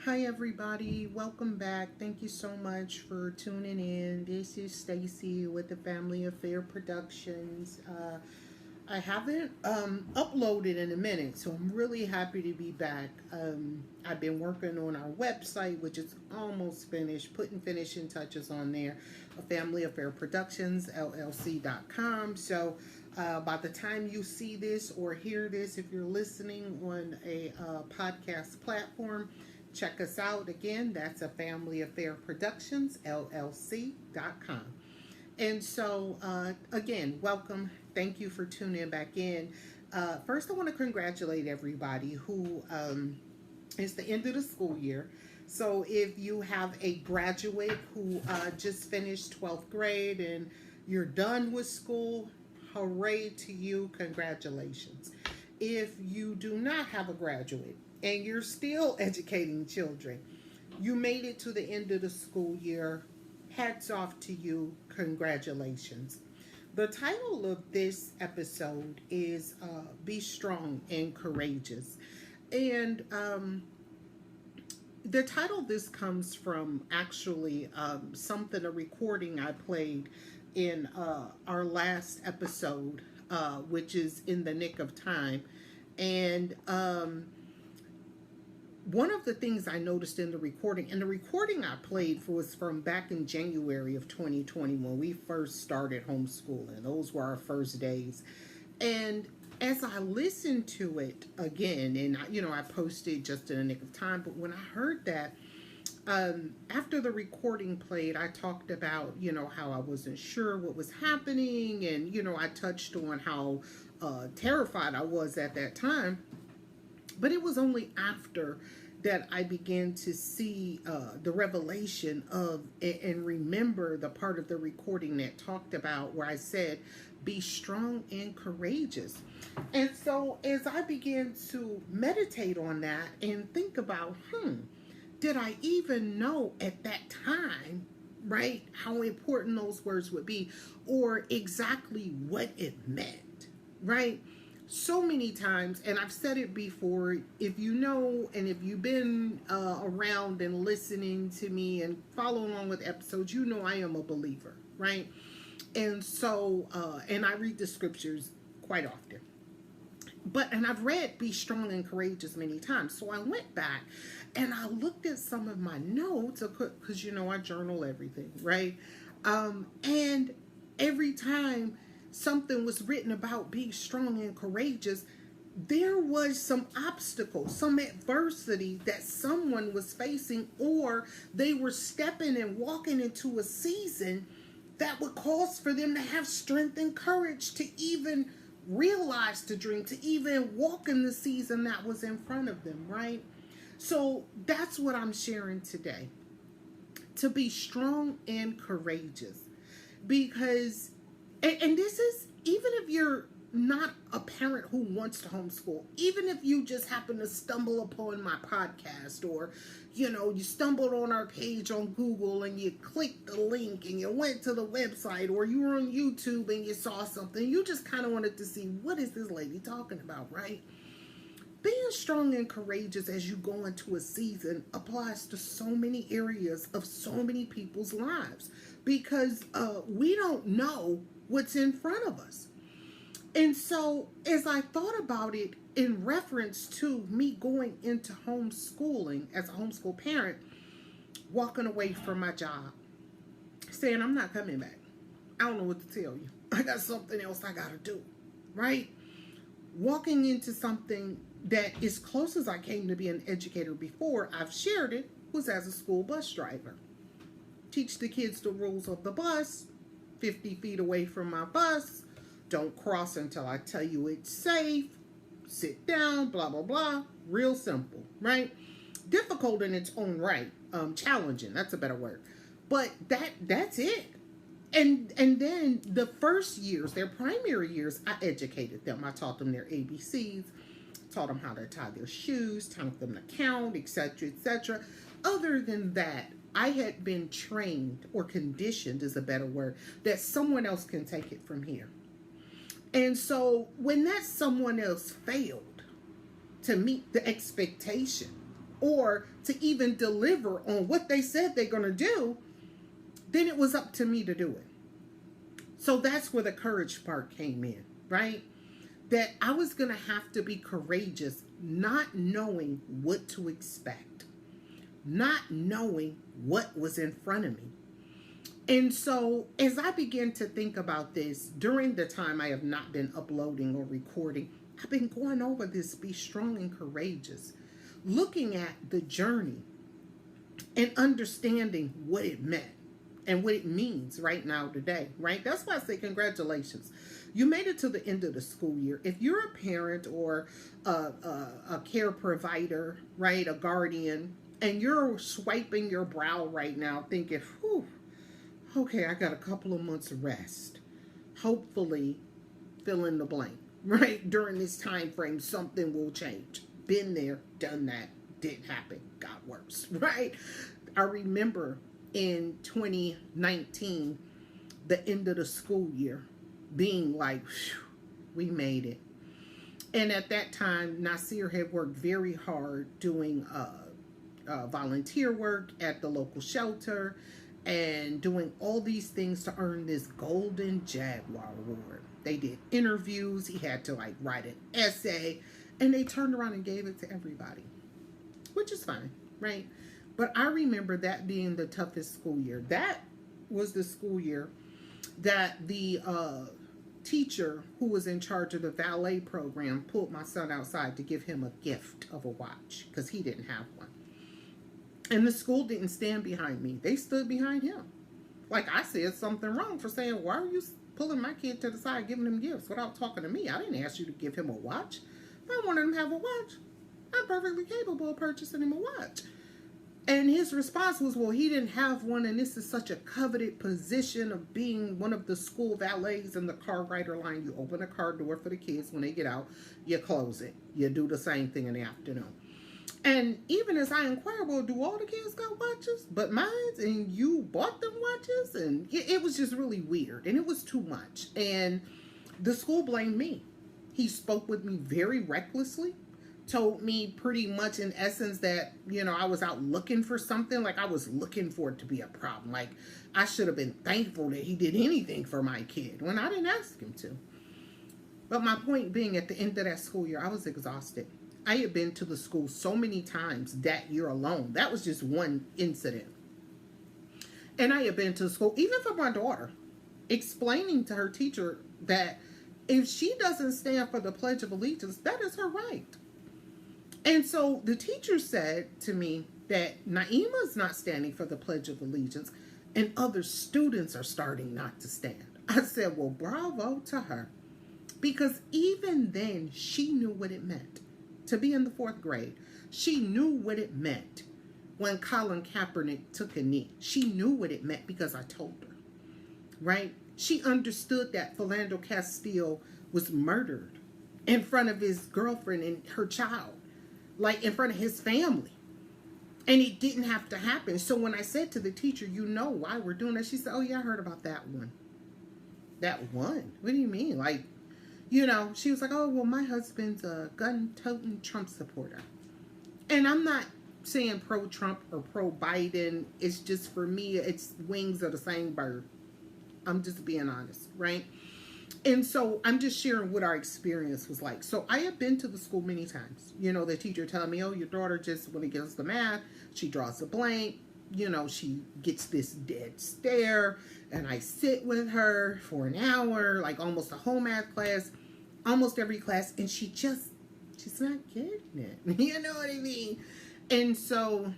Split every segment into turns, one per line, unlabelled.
Hi everybody, welcome back. Thank you so much for tuning in. This is Stacy with the Family Affair Productions. I haven't uploaded in a minute, so I'm really happy to be back. I've been working on our website, which is almost finished, putting finishing touches on there, Family Affair Productions, LLC.com. So by the time you see this or hear this, if you're listening on a podcast platform, check us out again. That's a Family Affair Productions, LLC.com. And so, again, welcome. Thank you for tuning back in. First, I want to congratulate everybody who it's the end of the school year. So, if you have a graduate who just finished 12th grade and you're done with school, hooray to you. Congratulations. If you do not have a graduate and you're still educating children, you made it to the end of the school year. Hats off to you. Congratulations. The title of this episode is Be Strong and Courageous. And the title of this comes from actually a recording I played in our last episode, which is In the Nick of Time. And one of the things I noticed in the recording, and the recording I played was from back in January of 2020 when we first started homeschooling. Those were our first days. And as I listened to it again, and I posted just in the nick of time, but when I heard that, after the recording played, I talked about, how I wasn't sure what was happening. And, I touched on how terrified I was at that time. But it was only after that I began to see the revelation of and remember the part of the recording that talked about where I said, be strong and courageous. And so as I began to meditate on that and think about, did I even know at that time, right, how important those words would be or exactly what it meant, right? So many times, and I've said it before, if you know and if you've been around and listening to me and following along with episodes, you know I am a believer, right? And so, and I read the scriptures quite often. And I've read Be Strong and Courageous many times. So I went back and I looked at some of my notes, because, I journal everything, right? And every time something was written about being strong and courageous, there was some obstacle, some adversity that someone was facing, or they were stepping and walking into a season that would cause for them to have strength and courage to even realize the dream, to even walk in the season that was in front of them, right? So that's what I'm sharing today. To be strong and courageous. Because and this is, even if you're not a parent who wants to homeschool, even if you just happen to stumble upon my podcast, or, you stumbled on our page on Google and you clicked the link and you went to the website, or you were on YouTube and you saw something, you just kind of wanted to see, what is this lady talking about, right? Being strong and courageous as you go into a season applies to so many areas of so many people's lives, because we don't know what's in front of us. And so as I thought about it in reference to me going into homeschooling as a homeschool parent, walking away from my job, saying I'm not coming back. I don't know what to tell you. I got something else I got to do, right? Walking into something that, as close as I came to be an educator before, I've shared it, was as a school bus driver. Teach the kids the rules of the bus, 50 feet away from my bus, don't cross until I tell you it's safe, sit down, blah, blah, blah. Real simple, right? Difficult in its own right. Challenging, that's a better word. But that's it. And then the first years, their primary years, I educated them. I taught them their ABCs, taught them how to tie their shoes, taught them to count, etc., etc. Other than that, I had been trained, or conditioned is a better word, that someone else can take it from here. And so when that someone else failed to meet the expectation, or to even deliver on what they said they're going to do, then it was up to me to do it. So that's where the courage part came in, right? That I was going to have to be courageous, not knowing what to expect, not knowing what was in front of me. And so as I began to think about this, during the time I have not been uploading or recording, I've been going over this, be strong and courageous, looking at the journey and understanding what it meant and what it means right now today, right? That's why I say congratulations. You made it to the end of the school year. If you're a parent or a care provider, right, a guardian, and you're swiping your brow right now thinking, whew, okay, I got a couple of months rest. Hopefully, fill in the blank, right? During this time frame, something will change. Been there, done that, didn't happen, got worse, right? I remember in 2019, the end of the school year, being like, we made it. And at that time, Nasir had worked very hard doing volunteer work at the local shelter and doing all these things to earn this Golden Jaguar Award. They did interviews. He had to like write an essay, and they turned around and gave it to everybody, which is fine, right? But I remember that being the toughest school year. That was the school year that the teacher who was in charge of the valet program pulled my son outside to give him a gift of a watch because he didn't have one. And the school didn't stand behind me. They stood behind him. Like I said something wrong for saying, why are you pulling my kid to the side giving him gifts without talking to me? I didn't ask you to give him a watch. I wanted him to have a watch. I'm perfectly capable of purchasing him a watch. And his response was, well, he didn't have one, and this is such a coveted position of being one of the school valets in the car rider line. You open a car door for the kids when they get out. You close it. You do the same thing in the afternoon. And even as I inquired, well, do all the kids got watches but mine? And you bought them watches? And it was just really weird. And it was too much. And the school blamed me. He spoke with me very recklessly. Told me pretty much in essence that, you know, I was out looking for something. Like I was looking for it to be a problem. Like I should have been thankful that he did anything for my kid when I didn't ask him to. But my point being, at the end of that school year, I was exhausted. I had been to the school so many times that year alone. That was just one incident. And I had been to school, even for my daughter, explaining to her teacher that if she doesn't stand for the Pledge of Allegiance, that is her right. And so the teacher said to me that Naima is not standing for the Pledge of Allegiance and other students are starting not to stand. I said, well, bravo to her. Because even then, she knew what it meant to be in the 4th grade. She knew what it meant when Colin Kaepernick took a knee. She knew what it meant because I told her, right? She understood that Philando Castile was murdered in front of his girlfriend and her child, like in front of his family. And it didn't have to happen. So when I said to the teacher, you know why we're doing that? She said, oh yeah, I heard about that one. That one? What do you mean? Like, you know, she was like, oh, well, my husband's a gun-toting Trump supporter. And I'm not saying pro-Trump or pro-Biden. It's just, for me, it's wings of the same bird. I'm just being honest, right? And so I'm just sharing what our experience was like. So I have been to the school many times. You know, the teacher telling me, oh, your daughter just, when it gets to math, she draws a blank. You know, she gets this dead stare. And I sit with her for an hour, like almost a whole math class, almost every class. And she's not getting it. You know what I mean? And so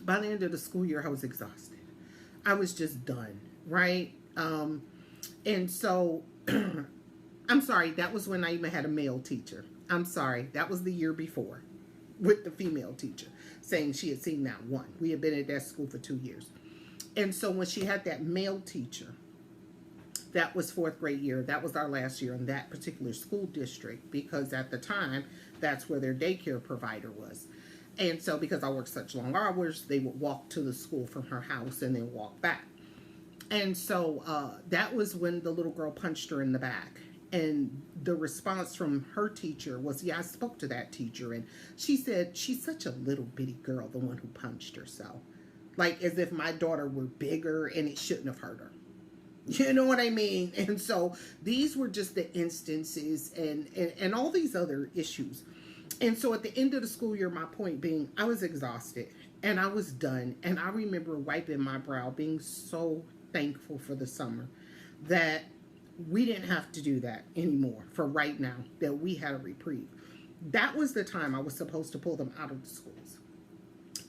by the end of the school year, I was exhausted. I was just done, right? And so, I'm sorry, that was when I even had a male teacher. I'm sorry, that was the year before with the female teacher saying she had seen that one. We had been at that school for 2 years. And so when she had that male teacher, that was 4th grade year. That was our last year in that particular school district because at the time, that's where their daycare provider was. And so because I worked such long hours, they would walk to the school from her house and then walk back. And so that was when the little girl punched her in the back. And the response from her teacher was, yeah, I spoke to that teacher, and she said, she's such a little bitty girl, the one who punched herself. Like as if my daughter were bigger and it shouldn't have hurt her. You know what I mean? And so these were just the instances, and all these other issues. And so at the end of the school year, my point being, I was exhausted and I was done. And I remember wiping my brow, being so thankful for the summer that we didn't have to do that anymore for right now, that we had a reprieve. That was the time I was supposed to pull them out of the schools.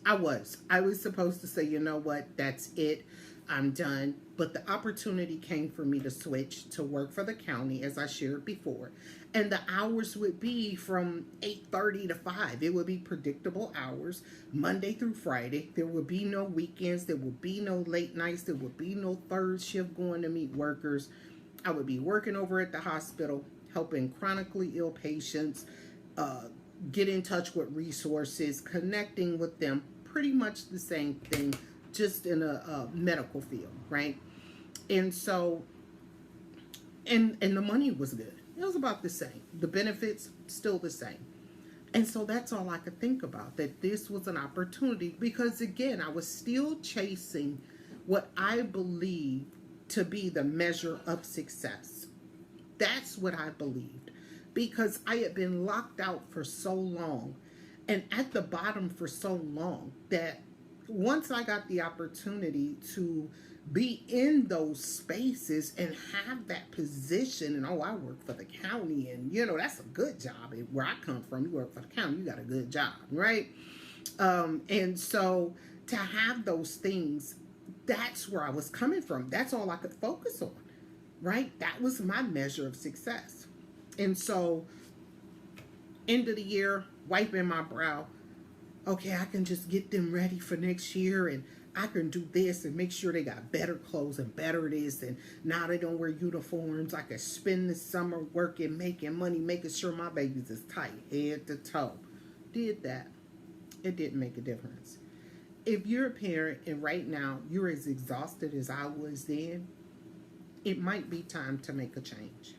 I was supposed to say, you know what, that's it. I'm done. But the opportunity came for me to switch to work for the county, as I shared before. And the hours would be from 8:30 to 5. It would be predictable hours, Monday through Friday. There would be no weekends. There would be no late nights. There would be no third shift going to meet workers. I would be working over at the hospital, helping chronically ill patients, get in touch with resources, connecting with them. Pretty much the same thing, just in a medical field, right? And so, and the money was good. It was about the same. The benefits, still the same. And so that's all I could think about, that this was an opportunity, because again, I was still chasing what I believe to be the measure of success. That's what I believed, because I had been locked out for so long and at the bottom for so long, that once I got the opportunity to be in those spaces and have that position, and I work for the county, and that's a good job. Where I come from, you work for the county, you got a good job, right? And so to have those things, that's where I was coming from. That's all I could focus on, right? That was my measure of success. And so end of the year, wiping my brow, okay, I can just get them ready for next year, and I can do this and make sure they got better clothes and better this, and now they don't wear uniforms. I can spend the summer working, making money, making sure my babies is tight, head to toe. Did that. It didn't make a difference. If you're a parent and right now you're as exhausted as I was then, it might be time to make a change.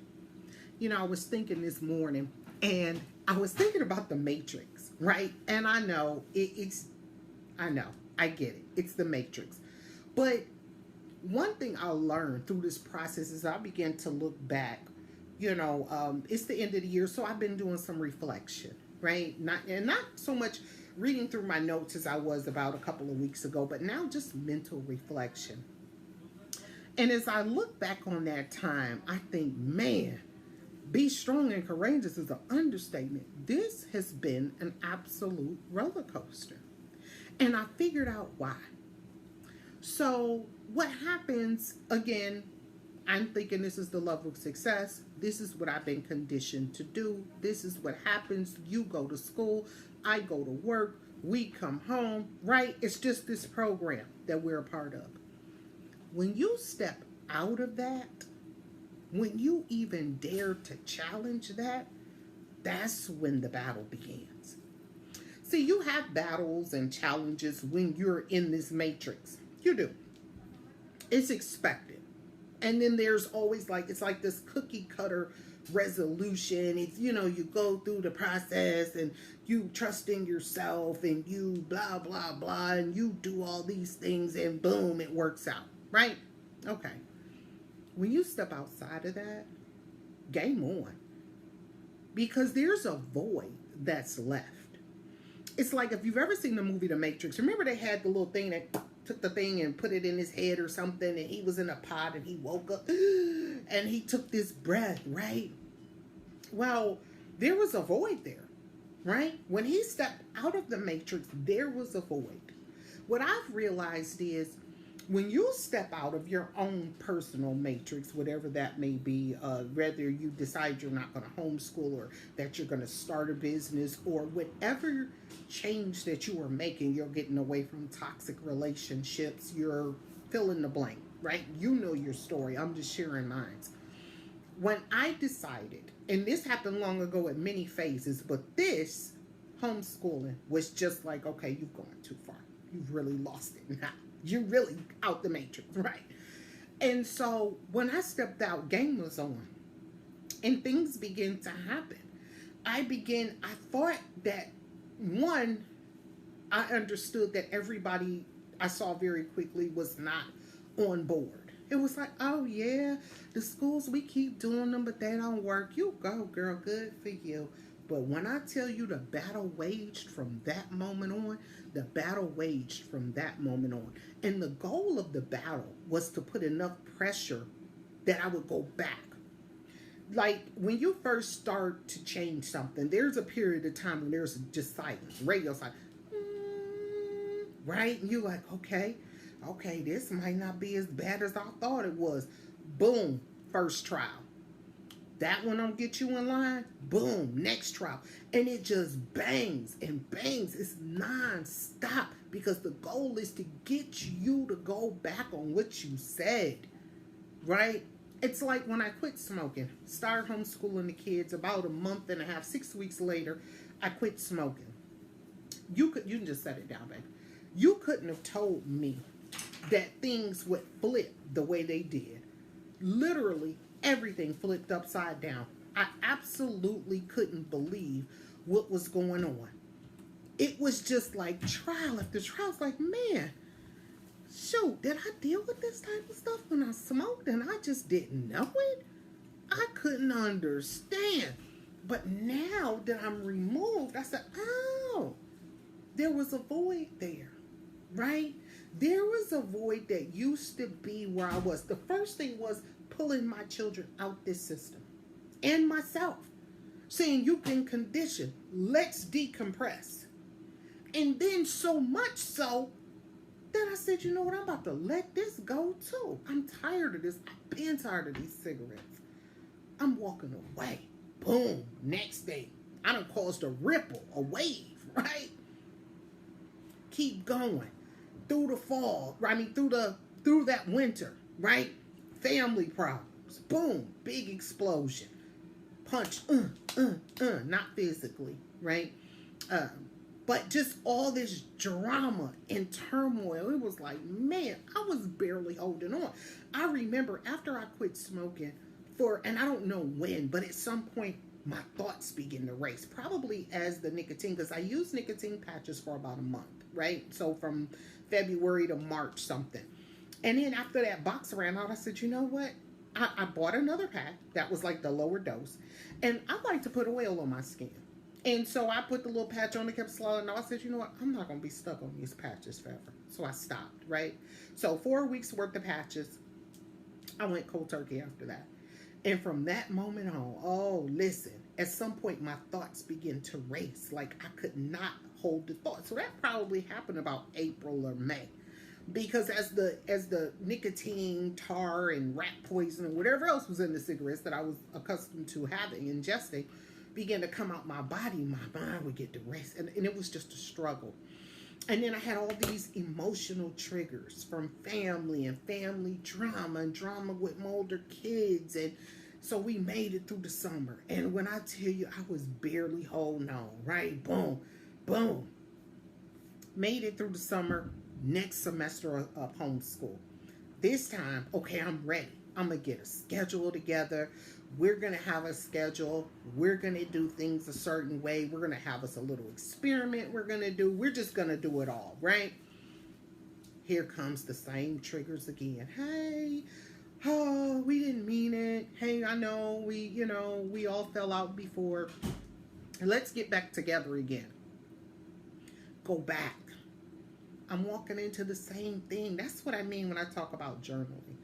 I was thinking this morning, and I was thinking about the Matrix, right? And I know I get it. It's the Matrix. But one thing I learned through this process is I began to look back. It's the end of the year, so I've been doing some reflection, right? Not so much reading through my notes as I was about a couple of weeks ago, but now just mental reflection. And as I look back on that time, I think, man, be strong and courageous is an understatement. This has been an absolute roller coaster. And I figured out why. So what happens, again, I'm thinking this is the level of success. This is what I've been conditioned to do. This is what happens. You go to school. I go to work. We come home, right? It's just this program that we're a part of. When you step out of that, when you even dare to challenge that, that's when the battle begins. See, you have battles and challenges when you're in this matrix. You do. It's expected. And then there's always it's like this cookie cutter resolution. It's, you go through the process and you trust in yourself and you blah, blah, blah, and you do all these things and boom, it works out, right? Okay. When you step outside of that, game on. Because there's a void that's left. It's like if you've ever seen the movie The Matrix, remember they had the little thing that took the thing and put it in his head or something, and he was in a pod and he woke up and he took this breath, right? Well, there was a void there, right? When he stepped out of the Matrix, there was a void. What I've realized is when you step out of your own personal matrix, whatever that may be, whether you decide you're not going to homeschool or that you're going to start a business or whatever change that you are making, you're getting away from toxic relationships, you're fill in the blank, right? You know your story. I'm just sharing mine. When I decided, and this happened long ago in many phases, but this homeschooling was just like, okay, you've gone too far. You've really lost it now. You're really out the matrix, right? And so when I stepped out, game was on. And things begin to happen. I thought that, one, I understood that everybody I saw very quickly was not on board. It was like, oh yeah, the schools, we keep doing them, but they don't work. You go, girl, good for you. But when I tell you the battle waged from that moment on, the battle waged from that moment on. And the goal of the battle was to put enough pressure that I would go back. Like when you first start to change something, there's a period of time when there's just silence. Radio's like, right? And you're like, okay, this might not be as bad as I thought it was. Boom, first trial. That one don't get you in line. Boom, next trial. And it just bangs and bangs. It's non-stop because the goal is to get you to go back on what you said, right? It's like when I quit smoking, started homeschooling the kids, about a month and a half, 6 weeks later, I quit smoking. You can just set it down, baby. You couldn't have told me that things would flip the way they did. Literally, everything flipped upside down. I absolutely couldn't believe what was going on. It was just like trial after trial. It's like, man, shoot, did I deal with this type of stuff when I smoked and I just didn't know it? I couldn't understand. But now that I'm removed, I said, oh, there was a void there, right? There was a void that used to be where I was. The first thing was pulling my children out this system and myself, saying you can condition, let's decompress. And then so much so that I said, you know what, I'm about to let this go too. I'm tired of this. I've been tired of these cigarettes. I'm walking away. Boom, next day. I done caused a ripple, a wave, right? Keep going. Through the fall, through that winter, right? Family problems. Boom, big explosion. Punch, not physically, right? But just all this drama and turmoil. It was like, man, I was barely holding on. I remember after I quit smoking and I don't know when, but at some point my thoughts begin to race. Probably as the nicotine, because I used nicotine patches for about a month, right? So from February to March something. And then after that box ran out, I said, you know what? I bought another pack that was like the lower dose. And I like to put oil on my skin. And so I put the little patch on, it kept slowing down. I said, you know what? I'm not going to be stuck on these patches forever. So I stopped, right? So 4 weeks worth of patches. I went cold turkey after that. And from that moment on, oh, listen, at some point my thoughts began to race. Like I could not hold the thought. So that probably happened about April or May. Because as the nicotine, tar, and rat poison, and whatever else was in the cigarettes that I was accustomed to having, ingesting, began to come out my body, my mind would get to rest. And it was just a struggle. And then I had all these emotional triggers from family and family drama and drama with my older kids. And so we made it through the summer. And when I tell you, I was barely holding on, right? Boom, boom. Made it through the summer. Next semester of homeschool. This time, okay, I'm ready. I'm going to get a schedule together. We're going to have a schedule. We're going to do things a certain way. We're going to have us a little experiment we're just going to do it all, right? Here comes the same triggers again. Hey, oh, we didn't mean it. Hey, I know we all fell out before. Let's get back together again. Go back. I'm walking into the same thing. That's what I mean when I talk about journaling.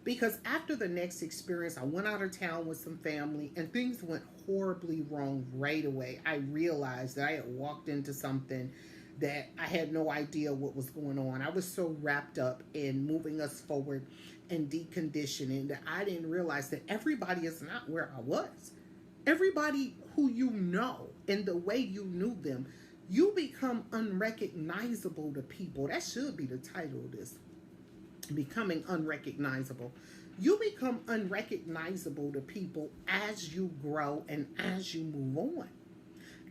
Because after the next experience, I went out of town with some family and things went horribly wrong right away. I realized that I had walked into something that I had no idea what was going on. I was so wrapped up in moving us forward and deconditioning that I didn't realize that everybody is not where I was. Everybody who you know and the way you knew them, you become unrecognizable to people. That should be the title of this. Becoming unrecognizable. You become unrecognizable to people as you grow and as you move on.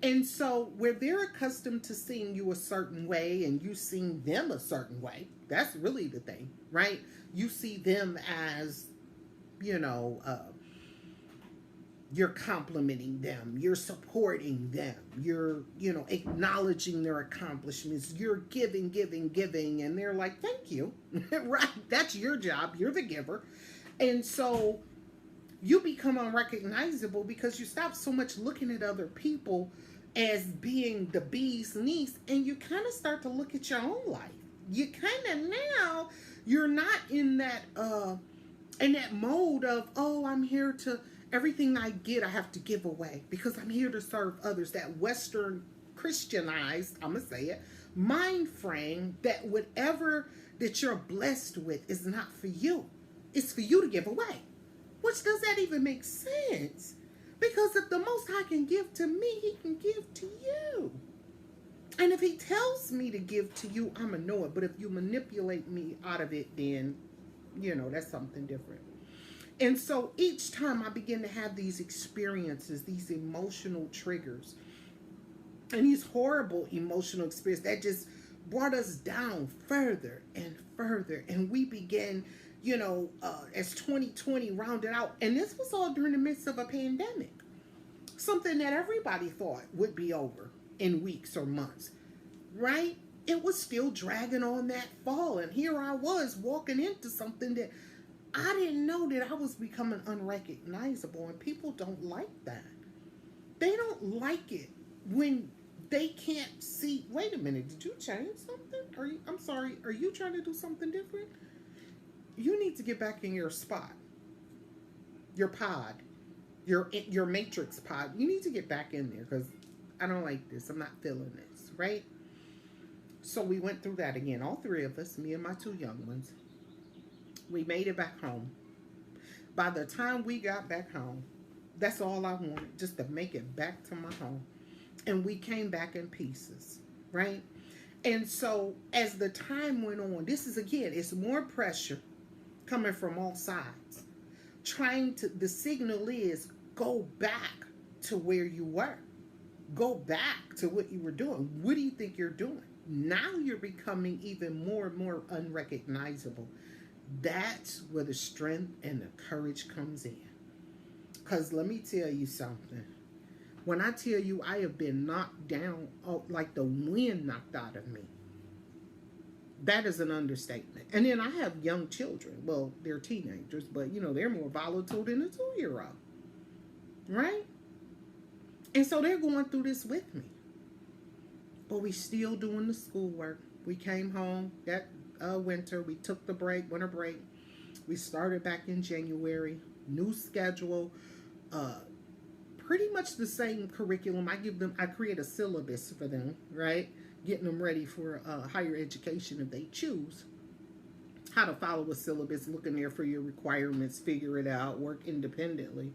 And so where they're accustomed to seeing you a certain way and you seeing them a certain way, that's really the thing, right? You see them as, You're complimenting them, you're supporting them, you're, acknowledging their accomplishments, you're giving, and they're like, thank you. Right? That's your job. You're the giver. And so you become unrecognizable because you stop so much looking at other people as being the bee's niece, and you kind of start to look at your own life. You kind of, now you're not in that mode of, oh, I'm here to, everything I get I have to give away because I'm here to serve others. That Western Christianized, I'm gonna say it, mind frame that whatever that you're blessed with is not for you, it's for you to give away. Which, does that even make sense? Because if the Most High can give to me, he can give to you. And if he tells me to give to you, I'm going to know it. But if you manipulate me out of it, then, that's something different. And so each time I begin to have these experiences, these emotional triggers, and these horrible emotional experiences that just brought us down further and further. And we began, as 2020 rounded out, and this was all during the midst of a pandemic, something that everybody thought would be over in weeks or months, right? It was still dragging on that fall, and here I was walking into something that I didn't know that I was becoming unrecognizable, and people don't like that. They don't like it when they can't see, wait a minute, did you change something? I'm sorry, are you trying to do something different? You need to get back in your spot, your pod, your matrix pod. You need to get back in there because I don't like this. I'm not feeling this, right? So we went through that again. All three of us, me and my two young ones, we made it back home. By the time we got back home, that's all I wanted, just to make it back to my home. And we came back in pieces, right? And so as the time went on, this is, again, it's more pressure coming from all sides. The signal is, go back to where you were. Go back to what you were doing. What do you think you're doing? Now you're becoming even more and more unrecognizable. That's where the strength and the courage comes in. Because let me tell you something. When I tell you I have been knocked down, like the wind knocked out of me, that is an understatement. And then I have young children. Well, they're teenagers, but they're more volatile than a 2-year-old. Right? And so they're going through this with me. But we still doing the schoolwork. We came home that winter. We took the winter break. We started back in January. New schedule. Pretty much the same curriculum. I create a syllabus for them, right? Getting them ready for higher education if they choose. How to follow a syllabus, looking there for your requirements, figure it out, work independently.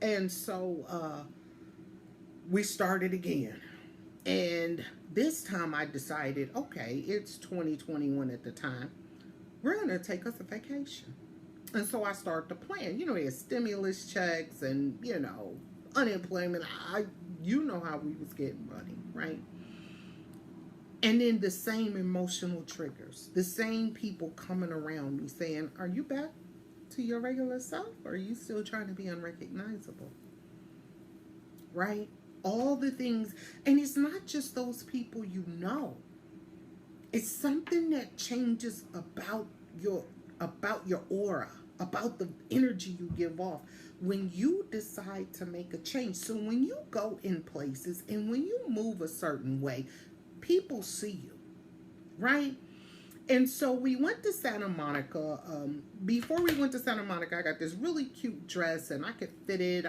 And so we started again. And this time I decided, okay, it's 2021 at the time. We're going to take us a vacation. And so I started to plan. There's stimulus checks and, unemployment. You know how we was getting money, right? And then the same emotional triggers, the same people coming around me saying, are you back to your regular self? Or are you still trying to be unrecognizable? Right? All the things. And it's not just those people It's something that changes about your aura, about the energy you give off when you decide to make a change. So when you go in places and when you move a certain way, people see you, right? And so we went to Santa Monica. Before we went to Santa Monica, I got this really cute dress and I could fit it.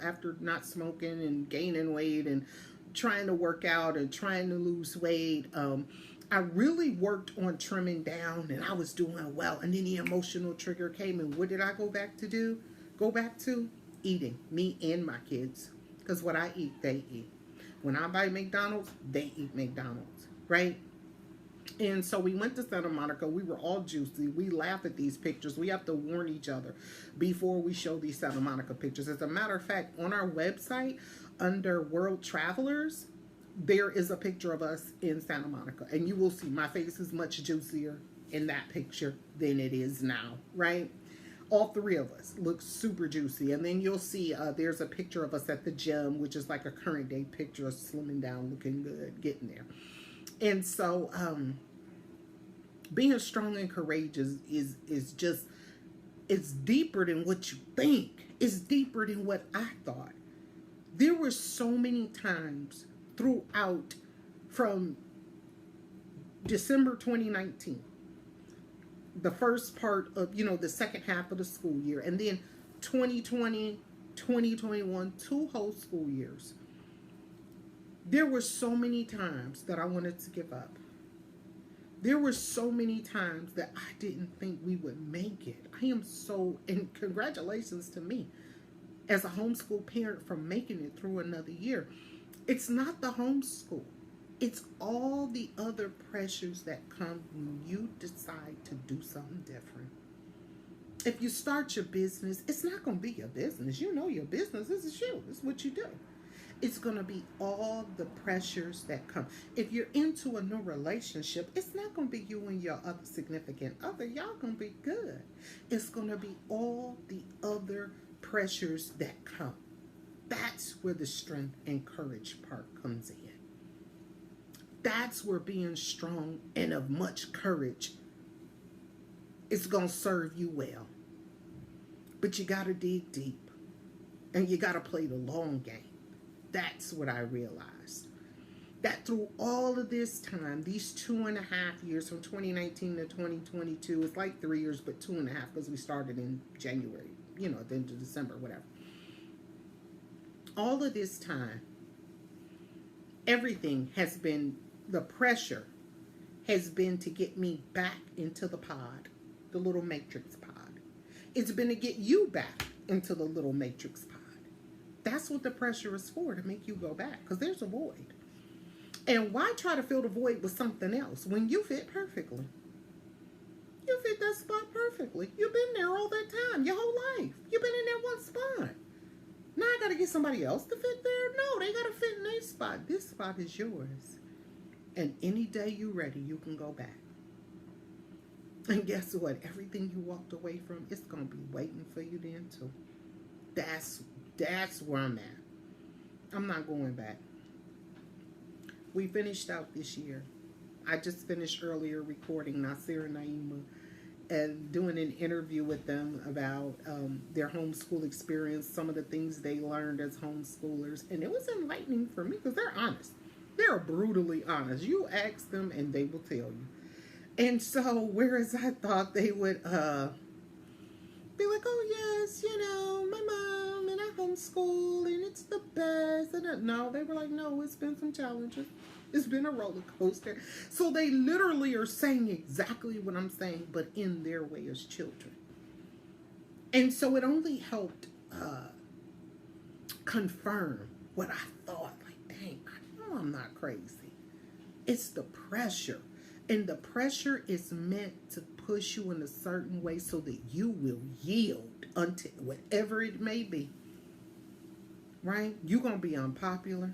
After not smoking and gaining weight and trying to work out and trying to lose weight, I really worked on trimming down and I was doing well. And then the emotional trigger came, and what did I go back to do? Go back to eating, me and my kids. Because what I eat, they eat. When I buy McDonald's, they eat McDonald's, right? And so we went to Santa Monica. We were all juicy. We laugh at these pictures. We have to warn each other before we show these Santa Monica pictures. As a matter of fact, on our website, under World Travelers, there is a picture of us in Santa Monica. And you will see my face is much juicier in that picture than it is now, right? All three of us look super juicy. And then you'll see there's a picture of us at the gym, which is like a current day picture of slimming down, looking good, getting there. And so being strong and courageous is just, it's deeper than what you think. It's deeper than what I thought. There were so many times throughout, from December 2019, the first part of, the second half of the school year, and then 2020, 2021, 2 whole school years. There were so many times that I wanted to give up. There were so many times that I didn't think we would make it. I am so, and congratulations to me as a homeschool parent for making it through another year. It's not the homeschool. It's all the other pressures that come when you decide to do something different. If you start your business, it's not going to be your business. You know your business. This is you. This is what you do. It's going to be all the pressures that come. If you're into a new relationship, it's not going to be you and your other significant other. Y'all going to be good. It's going to be all the other pressures that come. That's where the strength and courage part comes in. That's where being strong and of much courage is going to serve you well. But you got to dig deep. And you got to play the long game. That's what I realized. That through all of this time, these 2.5 years, from 2019 to 2022, it's like 3 years, but 2.5 because we started in January, at the end of December, whatever. All of this time, everything has been, the pressure has been to get me back into the pod, the little matrix pod. It's been to get you back into the little matrix pod. That's what the pressure is for, to make you go back, because there's a void. And why try to fill the void with something else when you fit perfectly? You fit that spot perfectly. You've been there all that time, your whole life. You've been in that one spot. Now I got to get somebody else to fit there? No, they got to fit in their spot. This spot is yours. And any day you're ready, you can go back. And guess what? Everything you walked away from, it's going to be waiting for you then too. That's where I'm at. I'm not going back. We finished out this year. I just finished earlier recording Nasir and Naima and doing an interview with them about their homeschool experience, some of the things they learned as homeschoolers. And it was enlightening for me because they're honest. They're brutally honest. You ask them and they will tell you. And so, whereas I thought they would be like, oh yes, my mom and I homeschool and it's the best. And no, they were like, no, it's been some challenges. It's been a roller coaster. So they literally are saying exactly what I'm saying, but in their way as children. And so it only helped confirm what I thought. Like, dang, I know I'm not crazy. It's the pressure. And the pressure is meant to push you in a certain way so that you will yield unto whatever it may be. Right? You're going to be unpopular.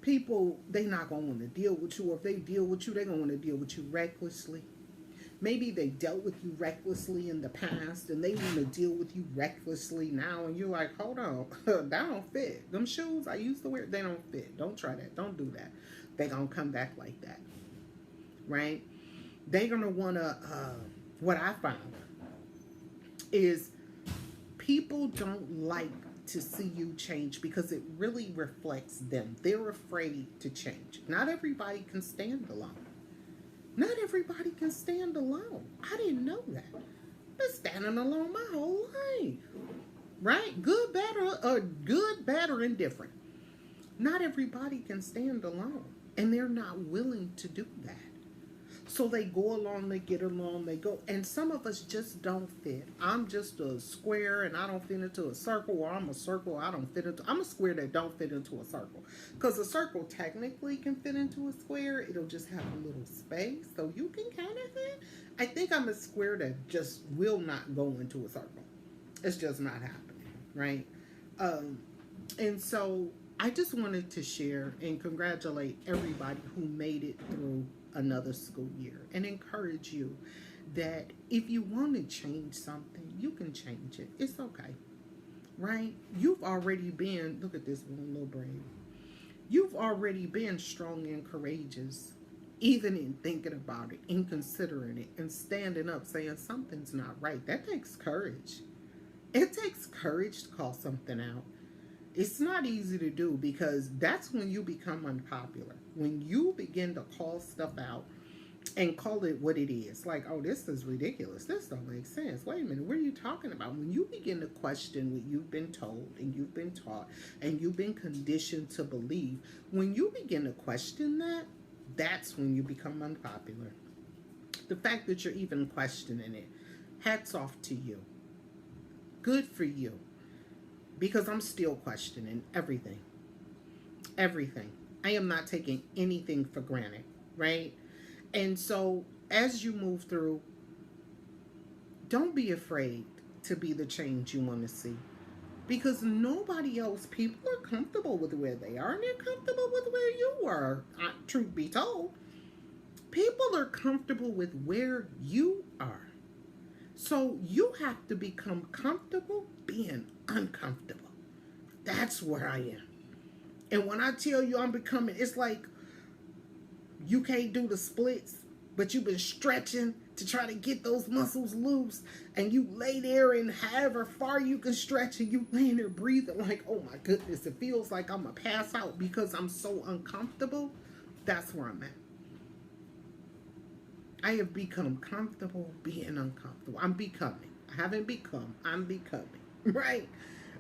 People, they not going to want to deal with you. Or if they deal with you, they're going to want to deal with you recklessly. Maybe they dealt with you recklessly in the past and they want to deal with you recklessly now. And you're like, hold on, that don't fit. Them shoes I used to wear, they don't fit. Don't try that. Don't do that. They're going to come back like that. Right? They're going to want to, what I found is people don't like to see you change because it really reflects them. They're afraid to change. Not everybody can stand alone. Not everybody can stand alone. I didn't know that. I've been standing alone my whole life. Right? Good, bad, or indifferent. Not everybody can stand alone. And they're not willing to do that. So they go along, they get along, they go. And some of us just don't fit. I'm just a square and I don't fit into a circle, or I'm a circle, I don't fit into. I'm a square that don't fit into a circle. Because a circle technically can fit into a square. It'll just have a little space. So you can kind of fit. I think I'm a square that just will not go into a circle. It's just not happening, right? And so I just wanted to share and congratulate everybody who made it through another school year and encourage you that if you want to change something, you can change it. It's okay, right? You've already been, look at this one little brain. You've already been strong and courageous, even in thinking about it, in considering it, and standing up saying something's not right. That takes courage. It takes courage to call something out. It's not easy to do because that's when you become unpopular. When you begin to call stuff out and call it what it is. Like, oh, this is ridiculous. This don't make sense. Wait a minute, what are you talking about? When you begin to question what you've been told and you've been taught and you've been conditioned to believe, when you begin to question that, that's when you become unpopular. The fact that you're even questioning it, hats off to you. Good for you. Because I'm still questioning everything. Everything. I am not taking anything for granted, right? And so as you move through, don't be afraid to be the change you want to see. Because nobody else, people are comfortable with where they are and they're comfortable with where you are, truth be told. People are comfortable with where you are. So you have to become comfortable being uncomfortable. That's where I am. And when I tell you I'm becoming, it's like you can't do the splits, but you've been stretching to try to get those muscles loose. And you lay there and however far you can stretch and you laying there breathing like, oh my goodness, it feels like I'm going to pass out because I'm so uncomfortable. That's where I'm at. I have become comfortable being uncomfortable. I'm becoming. I haven't become. I'm becoming. Right?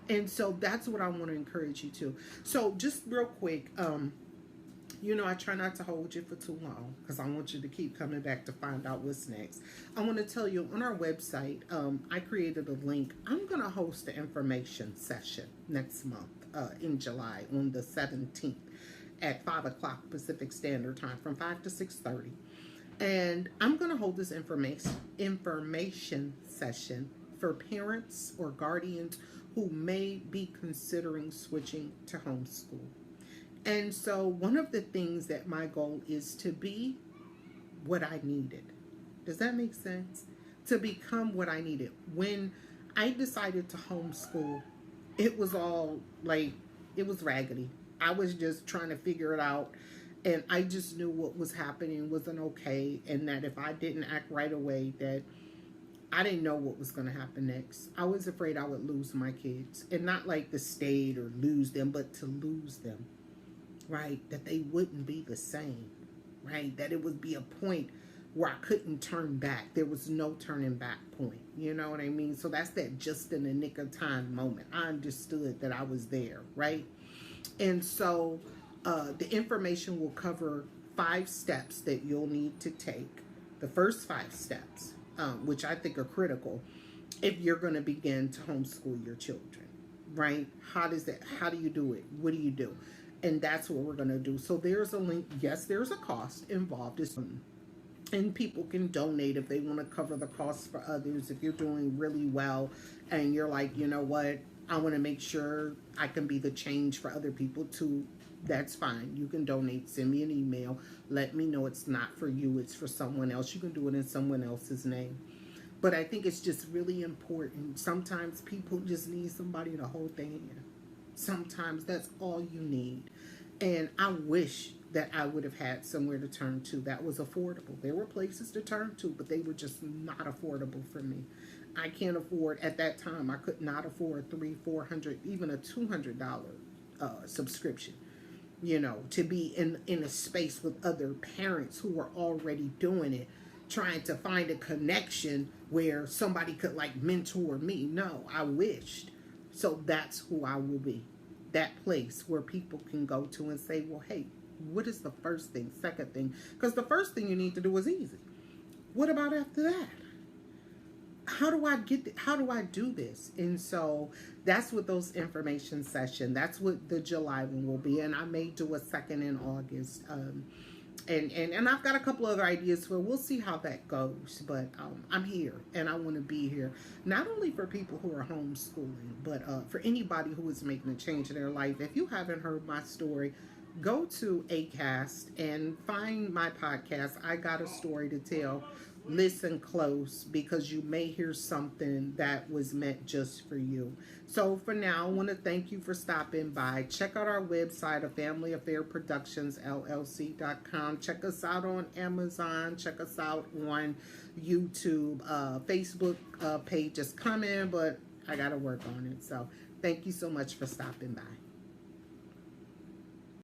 And so that's what I want to encourage you to. So just real quick, I try not to hold you for too long because I want you to keep coming back to find out what's next. I want to tell you on our website, I created a link. I'm going to host an information session next month in July on the 17th at 5 o'clock Pacific Standard Time from 5 to 6:30. And I'm going to hold this information session for parents or guardians who may be considering switching to homeschool. And so one of the things that my goal is to be what I needed. Does that make sense? To become what I needed. When I decided to homeschool, it was all like, it was raggedy. I was just trying to figure it out. And I just knew what was happening wasn't okay. And that if I didn't act right away, that I didn't know what was going to happen next. I was afraid I would lose my kids. And not like the state or lose them, but to lose them. Right? That they wouldn't be the same. Right? That it would be a point where I couldn't turn back. There was no turning back point. You know what I mean? So that's that just in the nick of time moment. I understood that I was there. Right? And so the information will cover 5 steps that you'll need to take. The first 5 steps, which I think are critical if you're going to begin to homeschool your children, right? How do you do it? What do you do? And that's what we're going to do. So there's a link. Yes, there's a cost involved. And people can donate if they want to cover the costs for others. If you're doing really well and you're like, you know what, I want to make sure I can be the change for other people too. That's fine. You can donate. Send me an email. Let me know it's not for you. It's for someone else. You can do it in someone else's name. But I think it's just really important. Sometimes people just need somebody to hold their hand. Sometimes that's all you need. And I wish that I would have had somewhere to turn to that was affordable. There were places to turn to, but they were just not affordable for me. I can't afford, at that time, I could not afford $300, $400, even a $200 subscription. To be in a space with other parents who are already doing it, trying to find a connection where somebody could like mentor me. No, I wished. So that's who I will be. That place where people can go to and say, well, hey, what is the first thing, second thing? Because the first thing you need to do is easy. What about after that? How do I do this? And so that's what those information session, that's what the July one will be. And I may do a second in August. And I've got a couple other ideas where we'll see how that goes. But I'm here and I want to be here. Not only for people who are homeschooling, but for anybody who is making a change in their life. If you haven't heard my story, go to Acast and find my podcast, I Got a Story to Tell, listen close, because you may hear something that was meant just for you. So for now, I want to thank you for stopping by. Check out our website, a Family Affair Productions LLC.com. Check us out on Amazon. Check us out on YouTube. Facebook page is coming, but I got to work on it. So thank you so much for stopping by.